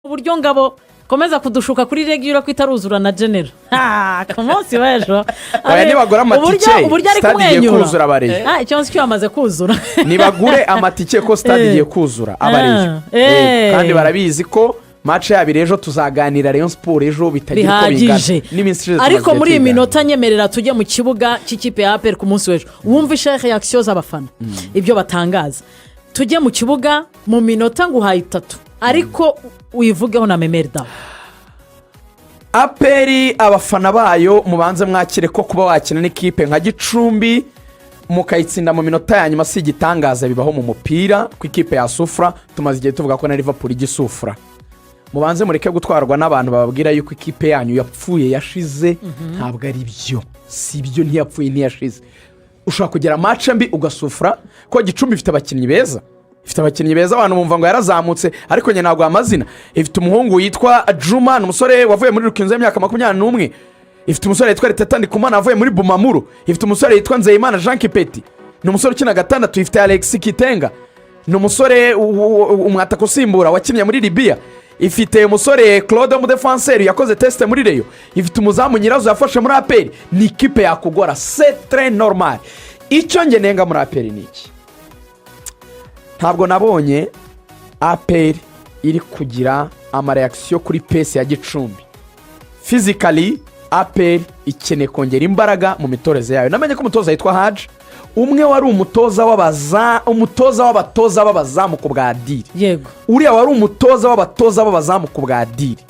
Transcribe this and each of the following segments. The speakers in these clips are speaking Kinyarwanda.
uburyo ngabo komeza kudushuka kuri regular kwitaruzura na general ku munsi w'ejo nibagura amatike stade igiye kuzura abareye icyonse cyo bamaze kuzura nibagure amatike ko stade igiye kuzura abareye kandi barabizi ko match yabiri ejo tuzaganira Rayon Sport ejo bitagiye ko bingana n'iminsi ariko muri iyi minota nyemerera tujye mu kibuga cy'ikipe ya APR ku munsi w'ejo wumva reaction z'abafana ibyo batangaza tujye mu kibuga mu minota nguhaye 3 ariko wivugeho na memerda APR abafana bayo mubanze mwakire ko kuba wakina n'ikipe nka Gicumbi mukayitsinda mu minota ya nyuma si igitangaza bibaho mu mupira ku ikipe ya Sufra tumaze igihe tuvuga ko na Liverpool igisufra mubanze mureke gutwarwa n'abantu bababwira yuko ikipe yanyu yapfuye yashize ntabwo ari byo si byo ntiyapfuye ntiyashize ushaka kugera match mbi ugasufra ko Gicumbi ifite abakinnyi beza ifite abakinnyi beza abantu bumva ngo yarazamutse ariko nye ntabwo amazina ifite umuhungu yitwa Juma umusore wavuye muri Rukinzo y'imyaka 21 ifite umusore yitwa Tetandi Kumana avuye muri Bumamuru ifite umusore yitwa Nzeyimana Jean Kipeti ni umusore ukina gatandatu ifite Alex Kitenga ni umusore umwataka usimbura wakinnye muri Libya ifite umusore Claude mu defenseur yakoze test muri Rayon ifite umuzamu Nyirazo yafashe muri APR ni ikipe yakugora c'est très normal icyo nge nenga muri APR niki ntabwo nabonye APR iri kugira amareaction kuri pesi ya Gicumbi physically APR ikeneye kongera imbaraga mu mitoreze yayo namenye ko umutoza yitwa Haji umwe wari umutoza w'abatoza b'abazamu ku bwa diri yego uriya wari umutoza w'abatoza b'abazamu ku bwa diri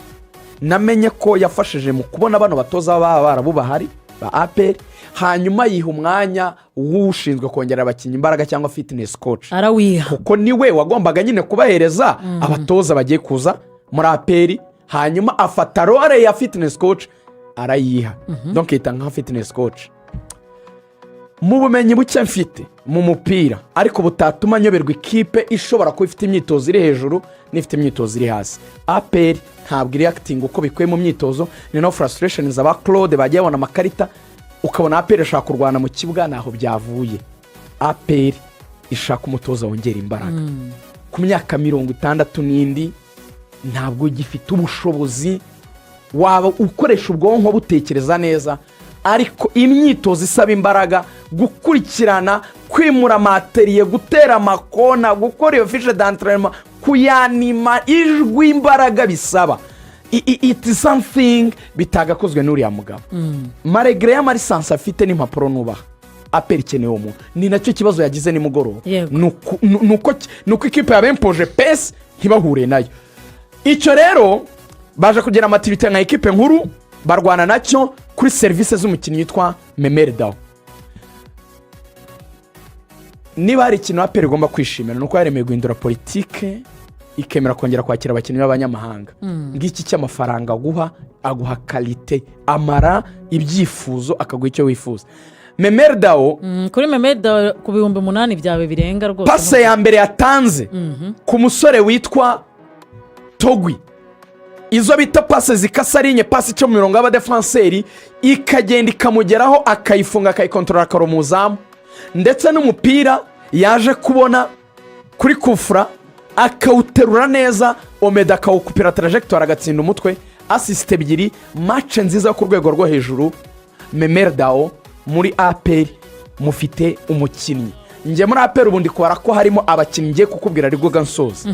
namenye ko yafashije mu kubona bano batoza barabu bahari ba APR hanyuma yiha umwanya w'ushinzwe kongera abakinnyi imbaraga cyangwa fitness coach arawiha kuko niwe wagombaga nyine kubahereza abatoza bagiye kuza muri APR hanyuma afata role ya fitness coach arayiha donc yitanga nka fitness coach mu bumenyi buke mfite mu mupira ariko butatuma nyoberwa ikipe ishobora kuba ifite imyitozo iri hejuru n'ifite imyitozo iri hasi APR ntabwo reacting uko bikwiye mu myitozo ni no frustration z'aba Claude bagiye babona amakarita ukabona APR ishaka kurwana mu kibuga naho byavuye APR ishaka umutoza wongera imbaraga ku myaka 60 n'indi ntabwo gifite ubushobozi waba ukoresha ubwonko butekereza neza ariko imyitozo isaba imbaraga gukurikirana kwimura materiye gutera amakona gukora iyo fiche d'entraînement kuyanima ijwi imbaraga bisaba it is something bitagakozwe n'uriya mugabo maregre ya lisansi afite n'impapuro nubaha APR ikeneye umuntu ni nacyo kibazo yagize nimugoroba nuko ikipe yabempoje pesi ntibahure nayo icyo rero baje kugira amativite nka ikipe nkuru barwana nacyo kuri service z'umukinnyi yitwa Memerda niba hari ikintu APR igomba kwishimira nuko yaremeye guhindura politike ikemera kongera kwakira abakinnyi b'abanyamahanga ngiki cy'amafaranga aguha qualité amara ibyifuzo akaguha icyo wifuza Memerda kuri Memerda ku 8,000 byawe birenga rwose passe ya mbere yatanze ku musore witwa Togwi izo bita passe zikasarinye passe cyo mu mirongo y'abadefenseri ikagenda ikamugeraho akayifunga akayikontrola akaromuzamu ndetse n'umupira yaje kubona kuri kufra akawuterura neza Omeda akawukupira trajectoire agatsinda umutwe assist ebyiri match nziza ku rwego rwo hejuru Memerda muri APR mufite umukinnyi nge muri APR ubundi kwara ko harimo abakinnyi ngiye kukubwira ari goga nsoza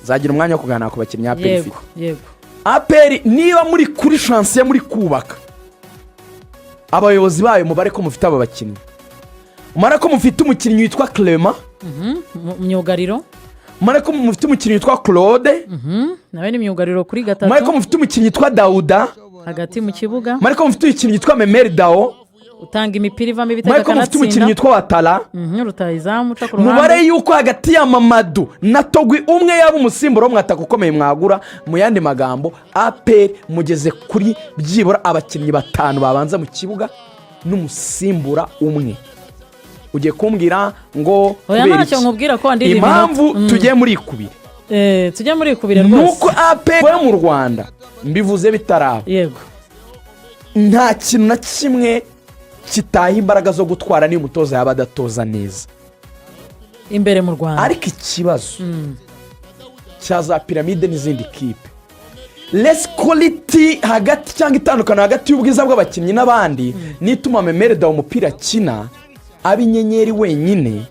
zagira umwanya wo kuganira ku bakinnyi APR ifite yego APR niba muri kuri chance ya muri kubaka abayobozi bayo mubare ko mufite aba bakinnyi umara ko mufite umukinnyi witwa Clement myugariro umara ko mufite umukinnyi witwa Claude nawe ni myugariro kuri gatatu umara ko mufite umukinnyi witwa Dauda hagati mu kibuga umara ko mufite umukinnyi witwa Memerda utanga imipira ivamo ibitego kanatsinda umara ko mufite umukinnyi witwa Watala rutayizamu uca ku ruhande mubare yuko hagati ya Mamadou na Togwi umwe yaba umusimburo mwataka ukomeye mwagura mu yandi magambo APR mugeze kuri byibura abakinnyi 5 babanza mu kibuga n'umusimbura umwe ugiye kumbwira ngo impamvu tugiye muri ikubire tujya muri ikubire rwose nuko APR mu Rwanda mbivuze bitaraba yego nta kintu na kimwe kitaha imbaraga zo gutwara niyo umutoza yaba adatoza neza imbere mu Rwanda ariko ikibazo cya za piramide n'izindi kipe. less quality hagati cyangwa itandukano hagati y'ubwiza bw'abakinnyi n'abandi nituma Memerda umupira akina abinyenyeri wenyine.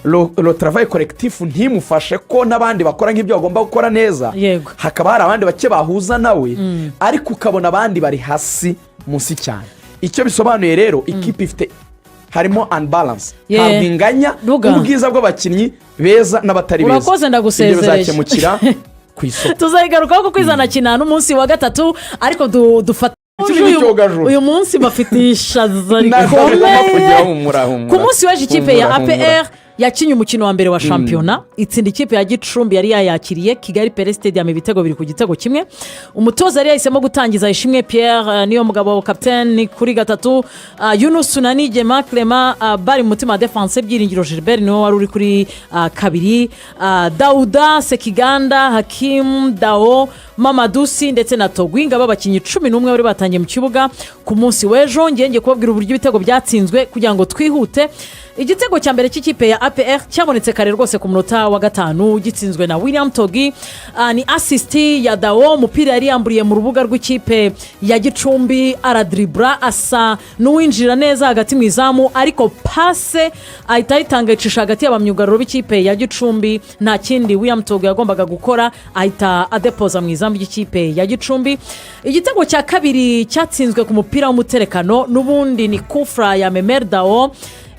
Lo travail collectif ntimufashe ko n'abandi bakora nk'ibyo bagomba gukora neza. Hakaba hari abandi bake bahuza nawe ariko ukabona abandi bari hasi munsi cyane. Icyo bisobanuye rero ikipe ifite harimo unbalance, ntabwo inganya ubwiza bw'abakinnyi beza n'abatari beza. Urakoze ndagusezereje. Ibyo bizakemukira ku isoko. Tuzayigarukaho kuko izana kina n'umunsi wa gatatu ariko dufata uyu munsi bafite ishaza rikomeye. Ku munsi w'ejo ikipe ya APR yakinye umukino wa mbere wa shampiyona itsinda ikipe ya Gicumbi yari yayakiriye Kigali Pele Stadium ibitego biri ku gitego kimwe. Umutoza yari yahisemo gutangiza Ishimwe Pierre niyo mugabo captain kuri gatatu, Yunus Sunani Gema Clement bari mu mutima defense Byiringiro Gilbert niwe wari uri kuri kabiri, Dauda Sekiganda Hakim Dao Mamadusi ndetse na Togwinga babakinyi 11 bari batangiye mu kibuga ku munsi w'ejo. Ngenge kubabwira uburyo ibitego byatsinzwe kugira ngo twihute. Igitego cya mbere cy'ikipe ya APR cyabonetse kare rwose ku munota wa gatanu gitsinzwe na William Togi, ni assist ya Dao. Umupira yari yamburiye mu rubuga rw'ikipe ya Gicumbi aradribra asa n'uwinjira neza hagati mu izamu ariko passe ahita yitangacisha hagati y'abamyugariro b'ikipe ya Gicumbi. Nta kindi William Togi yagombaga gukora ahita adepoza mu izamu ry'ikipe ya Gicumbi. Igitego cya kabiri cyatsinzwe ku mupira w'umuterekano n'ubundi ni kufra ya Memerda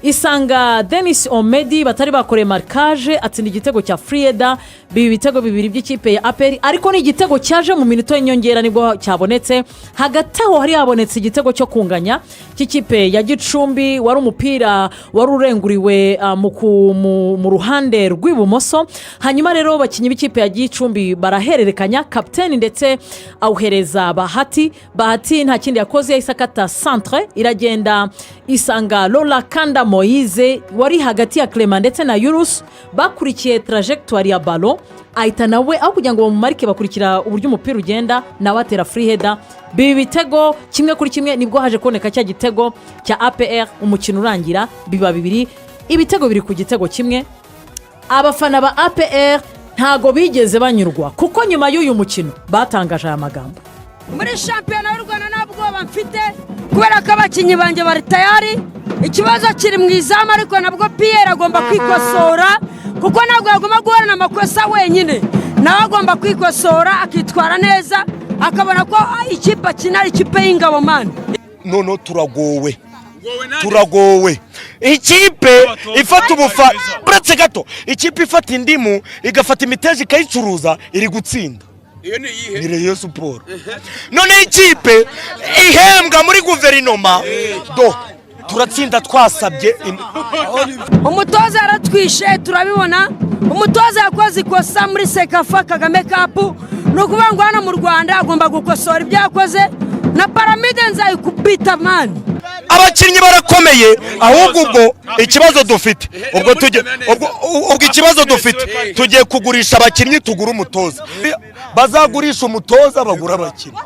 Isanga Denis Omedi batari bakoreye markage atsinda igitego cya Frieda. Bibi bitego bibiri by'ikipe ya APR ariko ni igitego cyaje mu minota y'inyongera nibwo cyabonetse. Hagati aho hari habonetse igitego cyo kunganya cy'ikipe ya Gicumbi wari umupira wari urenguriwe mu ruhande rw'ibumoso. Hanyuma rero bakinyi b'ikipe ya Gicumbi barahererekanya kapiteni ndetse awuhereza Bahati nta kindi yakoze yahise akata centre iragenda isanga Lola Kanda Moise wari hagati ya Clement ndetse na Yunus bakurikiye trajectoire ya ballon ahita nawe aho kugira ngo bamumarike bakurikira uburyo umupira ugenda nawe atera free header. Bibi bitego kimwe kuri kimwe nibwo haje kuboneka cya gitego cya APR umukino urangira biba bibiri ibitego biri ku gitego kimwe. Abafana ba APR ntago bigeze banyurwa kuko nyuma y'uyu mukino batangaje aya magambo: muri shampiyona y'u Rwanda ntabwo bamfite kubera ko abakinnyi banjye bari tayari. Ikibazo kiri mu izamu ariko nabwo Pierre agomba kwikosora kuko ntabwo yagomba guhorana amakosa wenyine, nawe agomba kwikosora akitwara neza akabona ko ikipe akina ari ikipe y'ingabo mani. Nono turagowe ikipe ifata ubufa buretse gato ikipe ifata indimu igafata imiteja ikayicuruza iri gutsinda. Ni Rayon Sport. None ikipe ihembwa muri guverinoma turatsinda twasabye. Umutoza yaratwishe turabibona. Umutoza yakoze ikosa muri Sekafa Kagame Cup no kuvuga ngo hano mu Rwanda agomba gukosora ibyo yakoze na piramide nzayikubita mani. Abakinnyi barakomeye ahubwo ubwo ikibazo dufite ikibazo dufite tugiye kugurisha abakinnyi tugura umutoza, bazagurisha umutoza bagura abakinnyi.